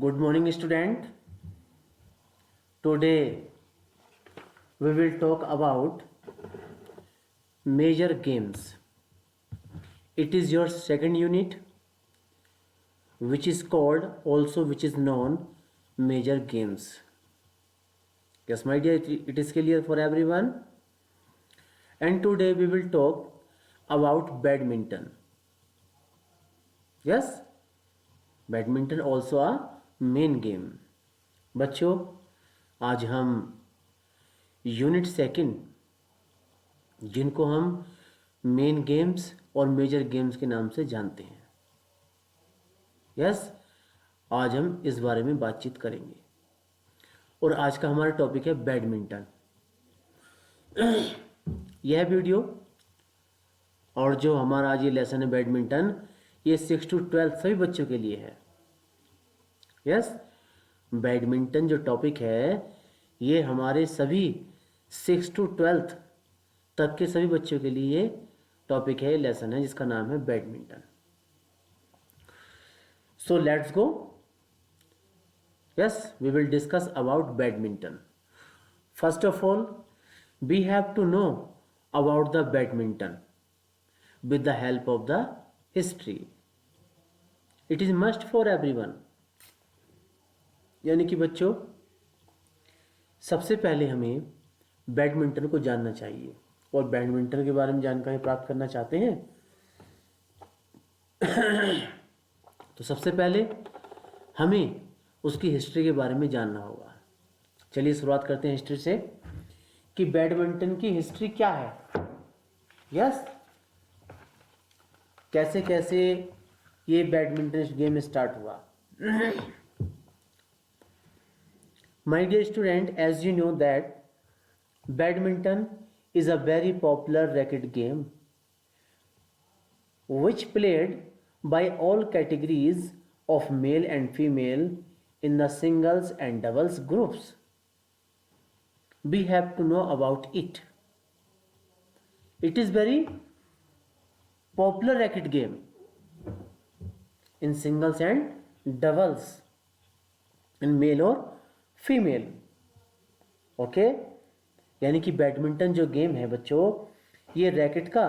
Good morning, student. Today we will talk about major games. It is your second unit, which is known major games. Yes, my dear, it is clear for everyone. And today we will talk about badminton. Yes, badminton also a main game. बच्चों, आज हम unit second, जिनको हम main games और major games के नाम से जानते हैं, यस, आज हम इस बारे में बातचीत करेंगे. और आज का हमारा टॉपिक है बैडमिंटन. यह वीडियो और जो हमारा आज ये लेसन है बैडमिंटन, ये 6 to 12 सभी बच्चों के लिए है. यस, बैडमिंटन जो टॉपिक है ये हमारे सभी 6 to 12 तक के सभी बच्चों के लिए ये टॉपिक है, लेसन है जिसका नाम है badminton. So let's go. Yes, we will discuss about badminton. First of all, we have to know about the badminton with the help of the history. It is must for everyone. यानी कि बच्चों, सबसे पहले हमें badminton को जानना चाहिए. और बैडमिंटन के बारे में जानकारी प्राप्त करना चाहते हैं तो सबसे पहले हमें उसकी हिस्ट्री के बारे में जानना होगा. चलिए शुरुआत करते हैं हिस्ट्री से कि बैडमिंटन की हिस्ट्री क्या है. यस, कैसे कैसे ये बैडमिंटन गेम स्टार्ट हुआ. My dear student, as you know that badminton is a very popular racket game which played by all categories of male and female in the singles and doubles groups. We have to know about it. It is very popular racket game in singles and doubles in male or female. Okay? यानी कि badminton जो game है बच्चों, ये racket का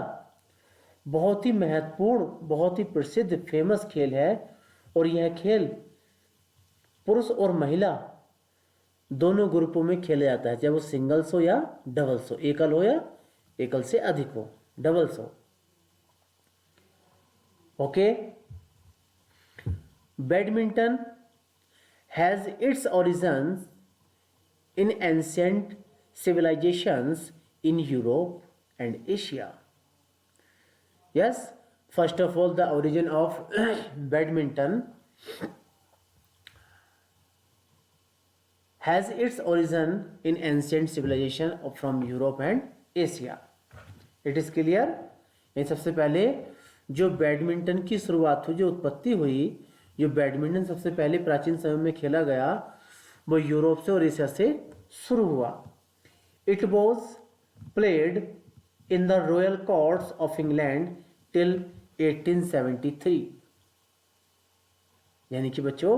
बहुत ही महत्वपूर्ण, बहुत ही प्रसिद्ध फेमस खेल है. और यह खेल पुरुष और महिला दोनों ग्रुपों में खेला जाता है, चाहे वो सिंगल्स हो या डबल्स हो, एकल हो या एकल से अधिक हो, डबल्स हो. Okay. Badminton has its origins in ancient civilizations in Europe and Asia. Yes, first of all, the origin of badminton has its origin in ancient civilization from Europe and Asia. It is clear? ये सबसे पहले जो badminton की शुरुआत हुई, जो उत्पत्ति हुई, जो बैडमिंटन सबसे पहले प्राचीन समय में खेला गया, वो यूरोप से और एशिया से शुरू हुआ. It was played in the royal courts of England till 1873. यानी कि बच्चों,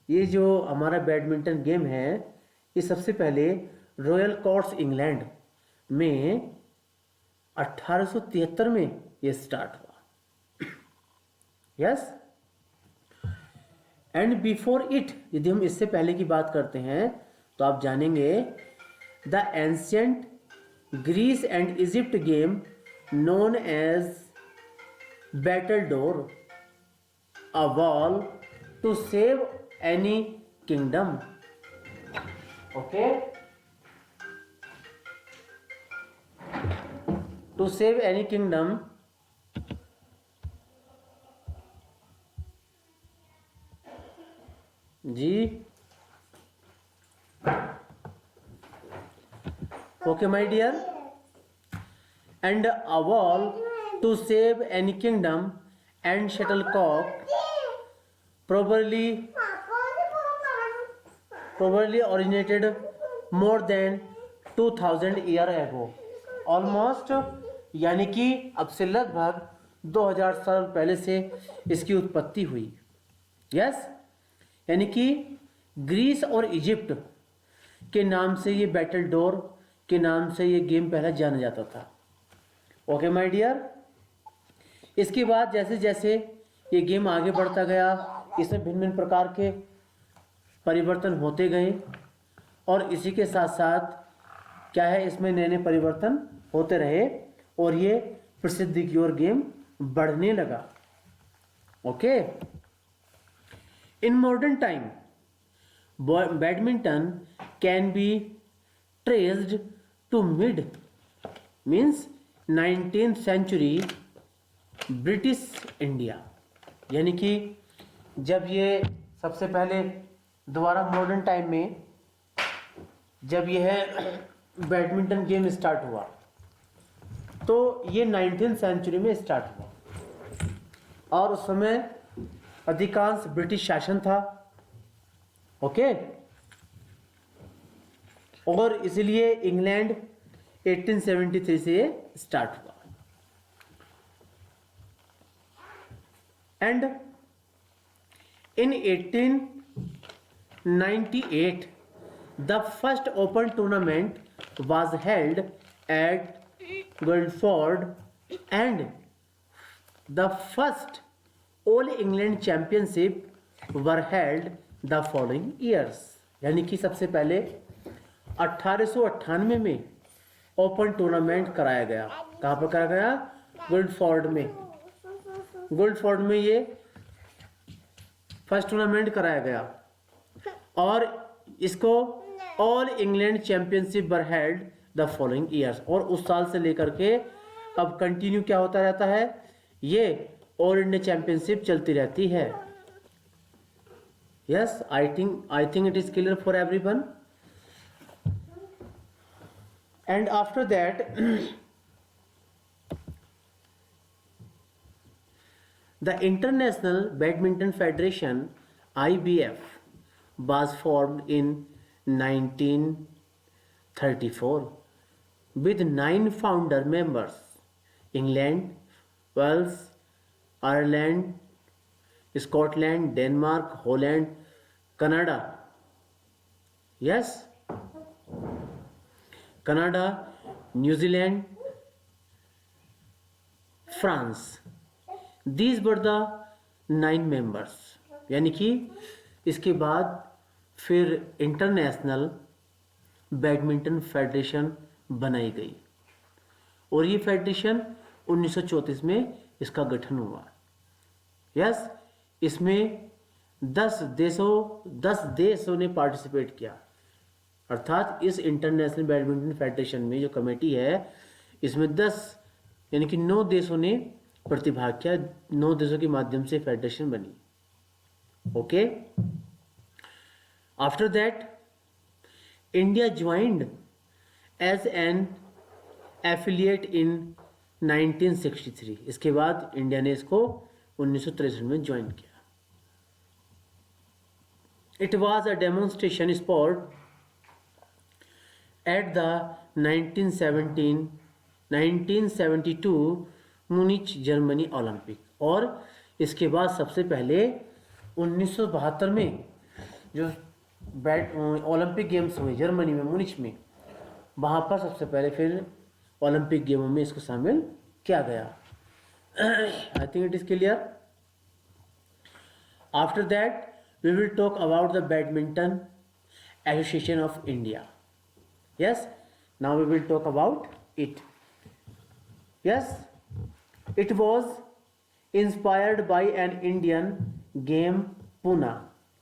ये जो हमारा बैडमिंटन गेम है, ये सबसे पहले रॉयल कोर्ट्स इंग्लैंड में 1873 में ये स्टार्ट हुआ. यस, एंड बिफोर इट, यदि हम इससे पहले की बात करते हैं तो आप जानेंगे the ancient Greece and Egypt game known as battledore, a wall to save any kingdom. Okay, to save any kingdom. Ji, okay my dear, and a wall to save any kingdom and shuttlecock probably originated more than 2000 years ago. Almost, यानी कि अब से लगभग 2000 साल पहले से इसकी उत्पत्ति हुई. यस, यानी कि ग्रीस और इजिप्ट के नाम से ये बैटल डोर के नाम से ये गेम पहले जाना जाता था। ओके माय डियर, इसके बाद जैसे जैसे ये गेम आगे बढ़ता गया, इसमें भिन्न भिन्न प्रकार के परिवर्तन होते गए और इसी के साथ साथ क्या है, इसमें नए नए परिवर्तन होते रहे और ये प्रसिद्धि की ओर गेम बढ़ने लगा। Okay, in modern time badminton can be traced to mid means 19th century British India. यानी कि जब ये सबसे पहले दोबारा मॉडर्न टाइम में जब यह बैडमिंटन गेम स्टार्ट हुआ तो ये 19th सेंचुरी में स्टार्ट हुआ और उस समय अधिकांश ब्रिटिश शासन था। ओके, और इसलिए इंग्लैंड 1873 से स्टार्ट हुआ and in 1898 the first open tournament was held at Guildford and the first All England Championship were held the following years। यानी कि सबसे पहले 1898 में ओपन टूर्नामेंट कराया गया। कहाँ पर कराया गया? गुल्डफोर्ड में। गुल्डफोर्ड में ये फर्स्ट टूर्नामेंट कराया गया और इसको all England championship were held the following years. और उस साल से लेकर के अब कंटिन्यू क्या होता रहता है, ये ऑल इंडिया चैंपियनशिप चलती रहती है। Yes, I think it is clear for everyone. And after that the International Badminton Federation (IBF) was formed in 1934 with 9 founder members: England, Wales, Ireland, Scotland, Denmark, Holland, Canada. Yes, Canada, New Zealand, France. These were the 9 members। यानी कि इसके बाद फिर international badminton federation बनाई गई और ये federation 1934 में इसका गठन हुआ। यस, इसमें 10 देशों ने पार्टिसिपेट किया। अर्थात इस इंटरनेशनल बैडमिंटन फेडरेशन में जो कमेटी है इसमें 10 यानी कि 9 देशों ने प्रतिभाग किया। 9 देशों के माध्यम से फेडरेशन बनी। Okay, after that India joined as an affiliate in 1963। इसके बाद इंडिया ने इसको 1963 में ज्वाइन किया। It was a demonstration sport at the 1972 Munich Germany Olympic. और इसके बाद सबसे पहले 1972 में जो ओलंपिक गेम्स हुए जर्मनी में म्यूनिच में, वहाँ पर सबसे पहले फिर ओलंपिक गेमों में इसको शामिल किया गया। I think it is clear. After that we will talk about the badminton association of India. Yes, now we will talk about it. Yes, it was inspired by an Indian game Pune।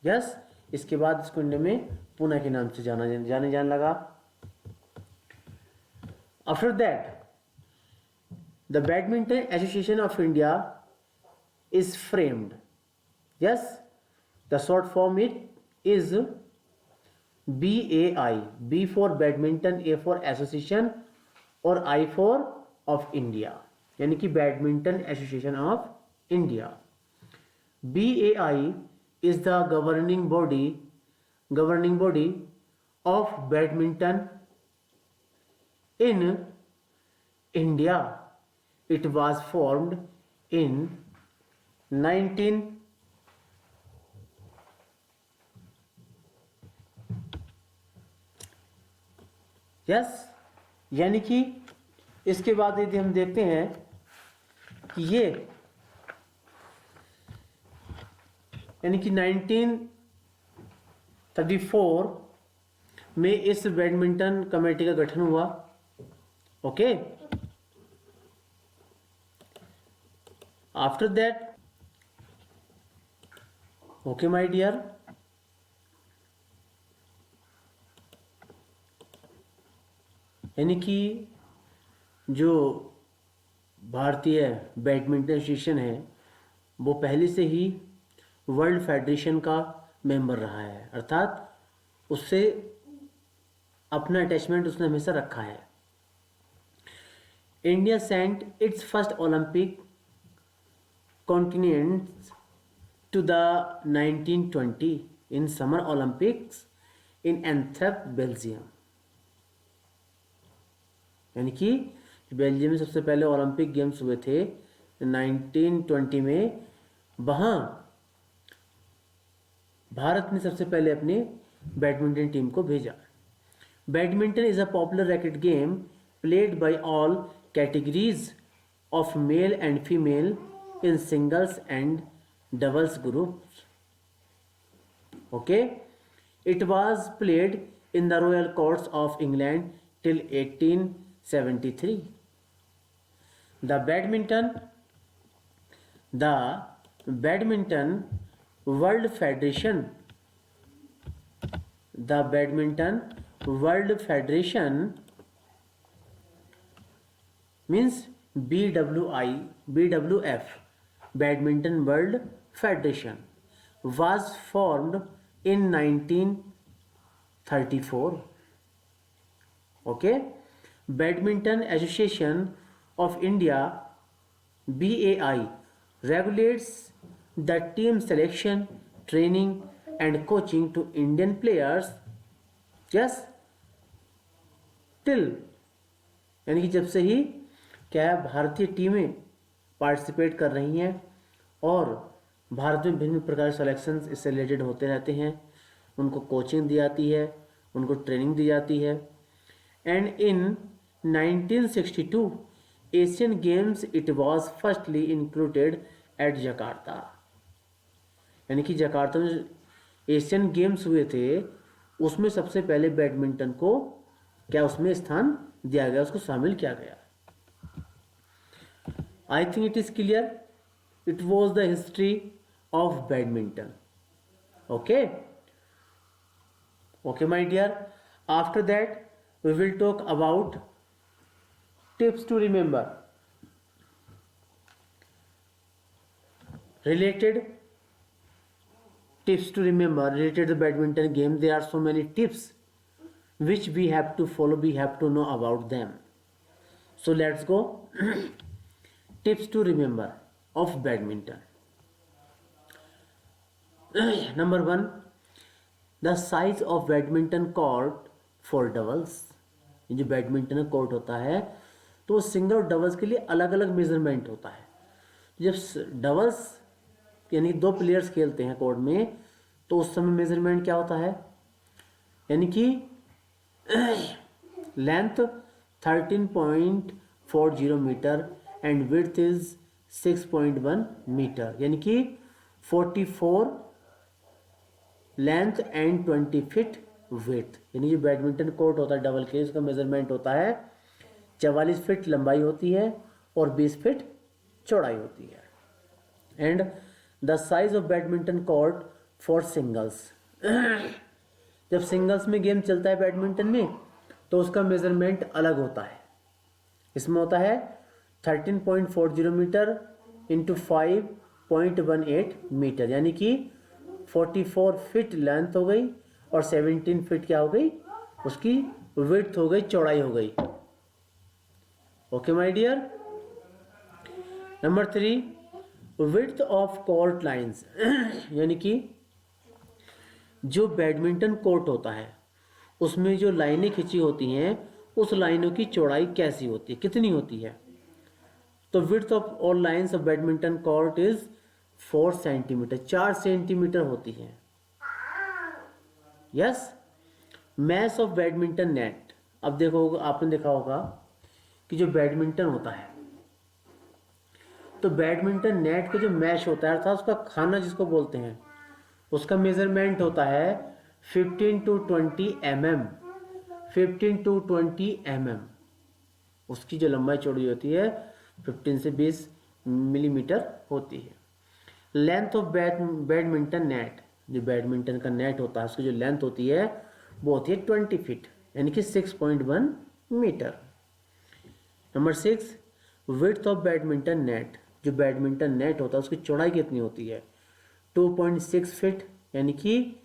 yes, इसके बाद इसको India में पूना के नाम से जाने लगा। After that the Badminton Association of India is framed। yes, the short form it is BAI, B for Badminton, A for Association और I for of India, यानी कि badminton association of India. BAI is the governing body of badminton in India. It was formed in 19 yes, यानी कि इसके बाद यदि हम देखते हैं कि ये यानी कि 1934 में इस बैडमिंटन कमेटी का गठन हुआ। Okay, after that, okay my dear, यानी कि जो भारतीय बैडमिंटन एसोसिएशन है वो पहले से ही वर्ल्ड फेडरेशन का मेंबर रहा है, अर्थात उससे अपना अटैचमेंट उसने हमेशा रखा है। India Saint it's first Olympic continents to the 1920 in Summer Olympics in Antwerp, Belgium. यानी कि बेल्जियम में सबसे पहले ओलंपिक गेम्स हुए थे 1920 में, वहाँ भारत ने सबसे पहले अपनी बैडमिंटन टीम को भेजा। Badminton is a popular racket game played by all categories of male and female in singles and doubles groups. Okay, it was played in the royal courts of England till 1873. The badminton world federation the badminton world federation means BWF, Badminton World Federation, was formed in 1934. Okay, Badminton Association of India BAI regulates the team selection, training and coaching to Indian players. Yes, till यानी कि जब से ही क्या भारतीय टीमें participate कर रही हैं और भारत में भिन्न प्रकार के सिलेक्शंस इससे रिलेटेड होते रहते हैं, उनको कोचिंग दी जाती है, उनको ट्रेनिंग दी जाती है। And in 1962 Asian games it was firstly included at Jakarta, यानी कि जकार्ता में एशियन गेम्स हुए थे, उसमें सबसे पहले बैडमिंटन को क्या उसमें स्थान दिया गया, उसको शामिल किया गया। I think it is clear. It was the history of badminton. Okay. Okay, my dear. After that, we will talk about tips to remember. Related tips to remember related to the badminton game. There are so many tips which we have to follow. We have to know about them. So let's go. Tips to remember of badminton. Number 1, the size of badminton court for doubles. ये जो badminton court होता है तो single और doubles के लिए अलग अलग मेजरमेंट होता है। जब डबल्स यानी 2 प्लेयर्स खेलते हैं कोर्ट में तो उस समय मेजरमेंट क्या होता है, यानी कि length 13.40 metre and width is 6.1 metre, यानी कि 44 लेंथ एंड 20 फीट विड्थ। यानी जो बैडमिंटन कोर्ट होता है डबल के, इसका मेजरमेंट होता है 44 फीट लंबाई होती है और 20 फीट चौड़ाई होती है। And the size of badminton court for singles, जब सिंगल्स में गेम चलता है बैडमिंटन में तो उसका मेजरमेंट अलग होता है। इसमें होता है 13.40 मीटर इंटू 5.18 मीटर, यानी कि 44 फीट लेंथ हो गई और 17 फीट क्या हो गई, उसकी विड्थ हो गई, चौड़ाई हो गई। Okay my dear. Number 3, width of court lines, यानी कि जो बैडमिंटन कोर्ट होता है उसमें जो लाइनें खींची होती हैं उस लाइनों की चौड़ाई कैसी होती है, कितनी होती है। तो width of all lines of badminton court is 4 centimetre, 4 centimetre होती है। Yes. Mass of badminton net, अब देखो, आपने देखा होगा कि जो बैडमिंटन होता है, तो बैडमिंटन नेट का जो मैश होता है अर्थात उसका खाना जिसको बोलते हैं, उसका मेजरमेंट होता है 15 टू 20 mm। 15 टू 20 mm उसकी जो लंबाई चौड़ी होती है 15 से 20 मिलीमीटर होती है। लेंथ ऑफ बैडमिंटन नेट, जो बैडमिंटन का नेट होता है उसकी जो लेंथ होती है वो होती है 20 फीट, यानी कि 6.1 metre. Number 6, width of badminton net, जो बैडमिंटन नेट होता है उसकी चौड़ाई कितनी होती है 2.6 फीट, यानी कि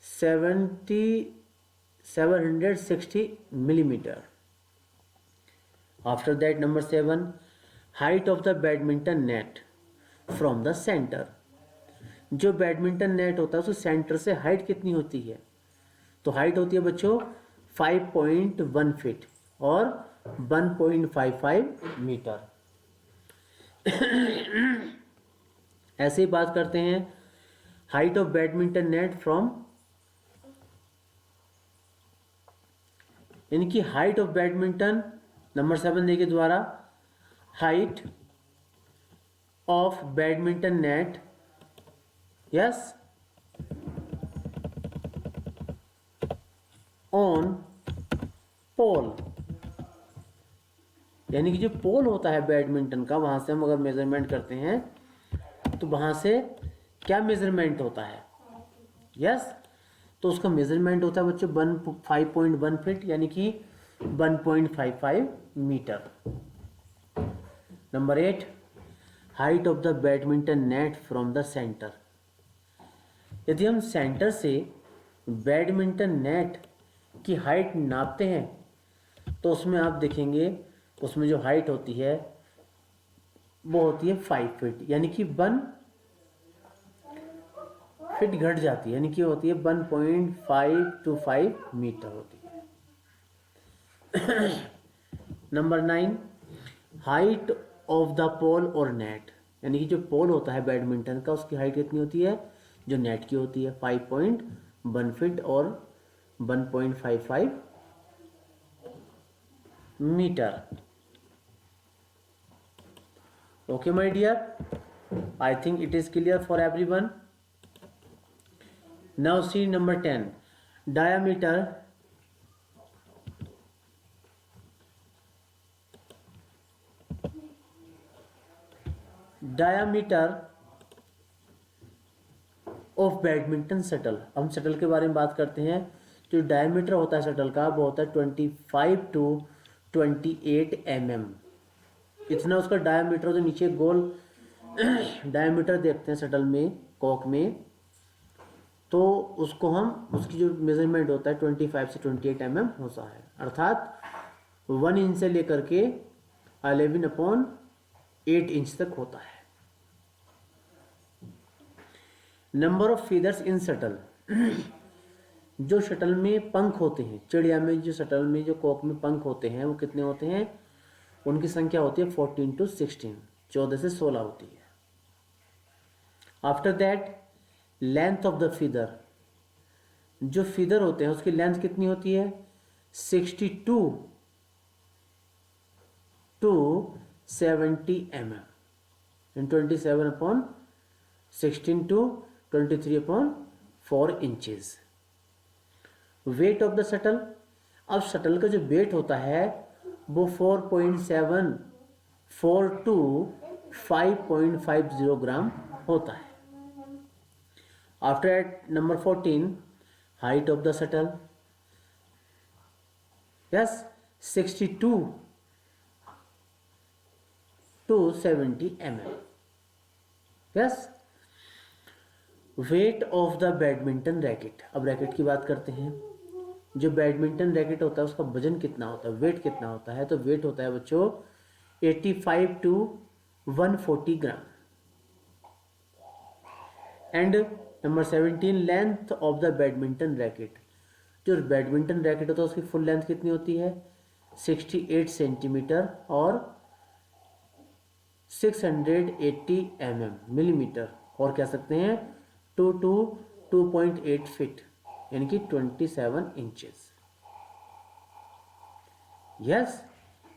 760 millimetre. After that number 7, height of the badminton net from the centre, जो बैडमिंटन नेट होता है उसके सेंटर से हाइट कितनी होती है, तो हाइट होती है बच्चों 5.1 फीट और 1.55 मीटर। ऐसे ही बात करते हैं height of badminton net from, यानी कि हाइट ऑफ बैडमिंटन, नंबर 7 देखिए द्वारा, height of badminton net, yes, on pole, यानी कि जो पोल होता है बैडमिंटन का वहां से हम अगर मेजरमेंट करते हैं तो वहां से क्या मेजरमेंट होता है, यस, तो उसका मेजरमेंट होता है बच्चों 5.1 फीट, यानी कि 1.55 metre. Number 8, height of the badminton net from the centre, यदि हम सेंटर से बैडमिंटन नेट की हाइट नापते हैं तो उसमें आप देखेंगे उसमें जो हाइट होती है वो होती है 5 फीट, यानी कि 1 फीट घट जाती है, यानी कि होती है 1.525 मीटर होती है। नंबर 9, हाइट ऑफ द पोल और नेट, यानी कि जो पोल होता है बैडमिंटन का उसकी हाइट कितनी होती है, जो नेट की होती है 5.1 फीट और 1.55 metre. Okay my dear, I think it is clear for everyone. Now see number 10, diameter of badminton shuttle. हम शटल के बारे में बात करते हैं। जो डायमीटर होता है शटल का वो होता है 25 टू 28 mm, इतना उसका डायमीटर। जो नीचे गोल डायमीटर देखते हैं शटल में, कॉक में, तो उसको हम, उसकी जो मेजरमेंट होता है 25 से 28 mm होता है, अर्थात 1 इंच से लेकर के 11/8 इंच तक होता है। Number of feathers in shuttle, जो शटल में पंख होते हैं, चिड़िया में जो शटल में जो कॉक में पंख होते हैं वो कितने होते हैं, उनकी संख्या होती है 14 टू 16, 14 से 16 होती है। After that length of the feather, जो फीदर होते हैं उसकी लेंथ कितनी होती है 62 to 70 mm, 27/16 to 23/4 inches. Weight of the shuttle, अब शटल का जो वेट होता है वो 4.74 टू 5.50 ग्राम होता है। After at number 14, height of the shuttle, yes, 62 to 70 mm, yes. Weight of the badminton racket, अब रैकेट की बात करते हैं। जो बैडमिंटन रैकेट होता है उसका वजन कितना होता है, वेट कितना होता है, तो वेट होता है बच्चों 85 to 140 gram. And number 17, length of the badminton racket, जो बैडमिंटन रैकेट होता है उसकी फुल लेंथ कितनी होती है 68 सेंटीमीटर और 680 मिलीमीटर, और कह सकते हैं 2 टू 2.8 फीट, यानी कि 27 इंचेस। यस।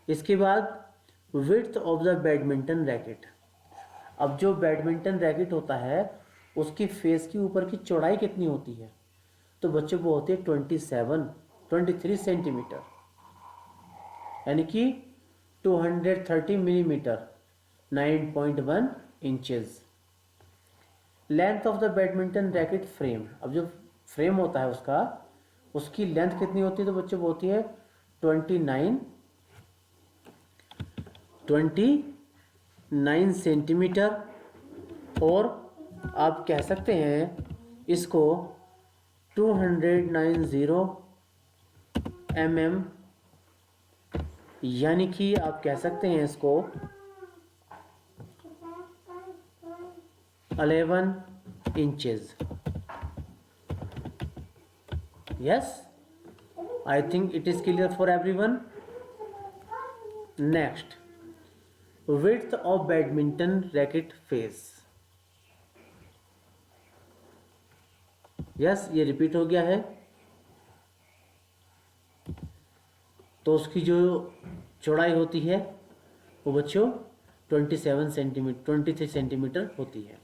इसके बाद width of the badminton racket. अब जो बैडमिंटन रैकेट होता है उसकी फेस की ऊपर की चौड़ाई कितनी होती है? तो बच्चों वो होती है 23 सेंटीमीटर, यानी कि 230 millimetre, 9.1 inches. Length of the badminton racket frame. अब जो फ्रेम होता है उसकी लेंथ कितनी होती है? तो बच्चों वो होती है 29 सेंटीमीटर। और आप कह सकते हैं इसको 290 mm, यानी कि आप कह सकते हैं इसको 11 inches. Yes, I think it is clear for everyone. Next, width of badminton racket face. Yes, ये रिपीट हो गया है। तो उसकी जो चौड़ाई होती है वो बच्चों 23 सेंटीमीटर होती है।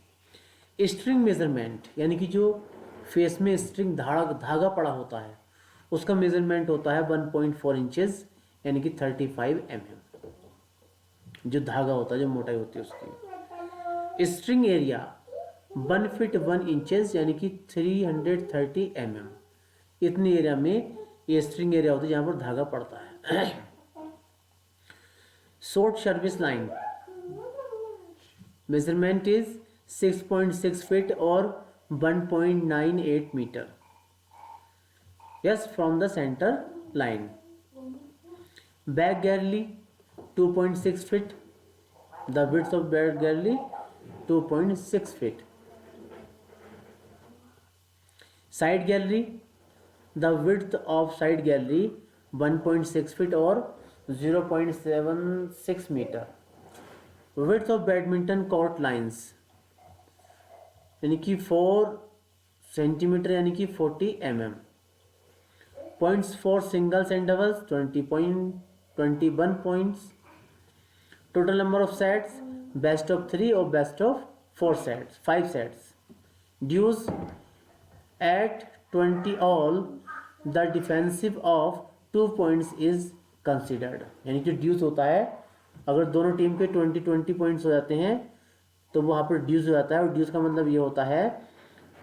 स्ट्रिंग मेजरमेंट, यानी कि जो फेस में स्ट्रिंग धागा पड़ा होता है उसका मेजरमेंट होता है 1.4 इंचेस, यानी कि 35 mm। जो धागा होता है, जो मोटाई होती है उसकी। स्ट्रिंग एरिया 1 फीट 1 इंचेस, यानी कि 330 mm। इतनी एरिया में ये स्ट्रिंग एरिया होती है जहाँ पर धागा पड़ता है। Short service line measurement is 6.6 feet और 1.98 metre. Yes, from the centre line. Back gallery 2.6 feet, the width of back gallery 2.6 feet. Side gallery, the width of side gallery 1.6 feet और 0.76 metre. Width of badminton court lines, यानी कि 4 centimetre, यानी कि 40 mm। Points for singles and doubles 21 points. Total number of sets best of 3 और best of 4 sets, 5 sets. Deuce at 20 all the defensive of 2 points is considered, यानी कि dues होता है अगर दोनों टीम के 20 पॉइंट्स हो जाते हैं तो वहाँ पर ड्यूज हो जाता है। और ड्यूज का मतलब ये होता है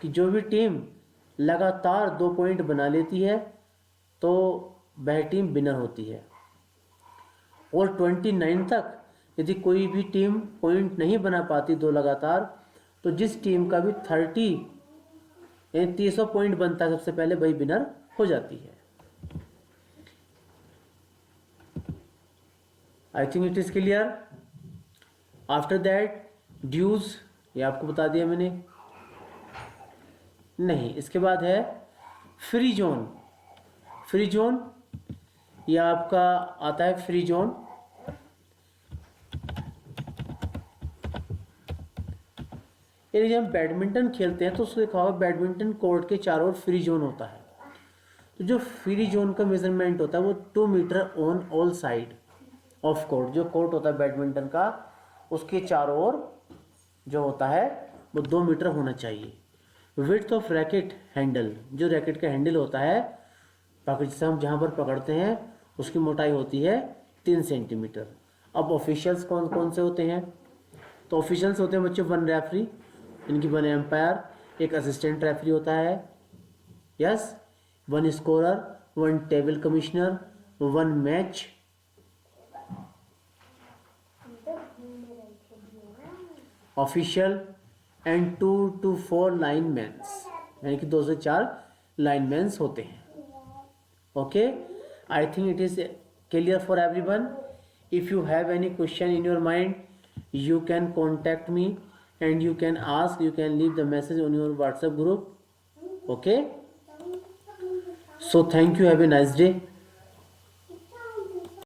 कि जो भी टीम लगातार 2 पॉइंट बना लेती है तो वह टीम विनर होती है। और 29 तक यदि कोई भी टीम पॉइंट नहीं बना पाती 2 लगातार, तो जिस टीम का भी 30 यानी 300 पॉइंट बनता है सबसे पहले, वही विनर हो जाती है। I think it is clear. After that dues, ये आपको बता दिया मैंने। नहीं, इसके बाद है फ्री जोन। फ्री जोन ये आपका आता है फ्री जोन। यानी जब हम बैडमिंटन खेलते हैं तो उसको देखा होगा बैडमिंटन कोर्ट के चारों ओर फ्री जोन होता है। तो जो फ्री जोन का मेजरमेंट होता है वो 2 metre on all side of court. जो कोर्ट होता है बैडमिंटन का उसके चारों ओर जो होता है वो 2 मीटर होना चाहिए। विड्थ ऑफ रैकेट हैंडल, जो रैकेट का हैंडल होता है जिससे हम जहाँ पर पकड़ते हैं उसकी मोटाई होती है 3 सेंटीमीटर। अब ऑफिशियल्स कौन कौन से होते हैं? तो ऑफिशियल्स होते हैं बच्चों 1 रेफरी, इनकी 1 एम्पायर, एक असिस्टेंट रेफरी होता है, yes, 1 scorer, 1 table commissioner, 1 match official and 2 to 4 लाइनमैन्स, यानी कि 2 से 4 लाइनमैन्स होते हैं। Okay, I think it is clear for everyone. If you have any question in your mind you can contact me and you can ask, you can leave the message on your WhatsApp group. Okay, so thank you, have a nice day.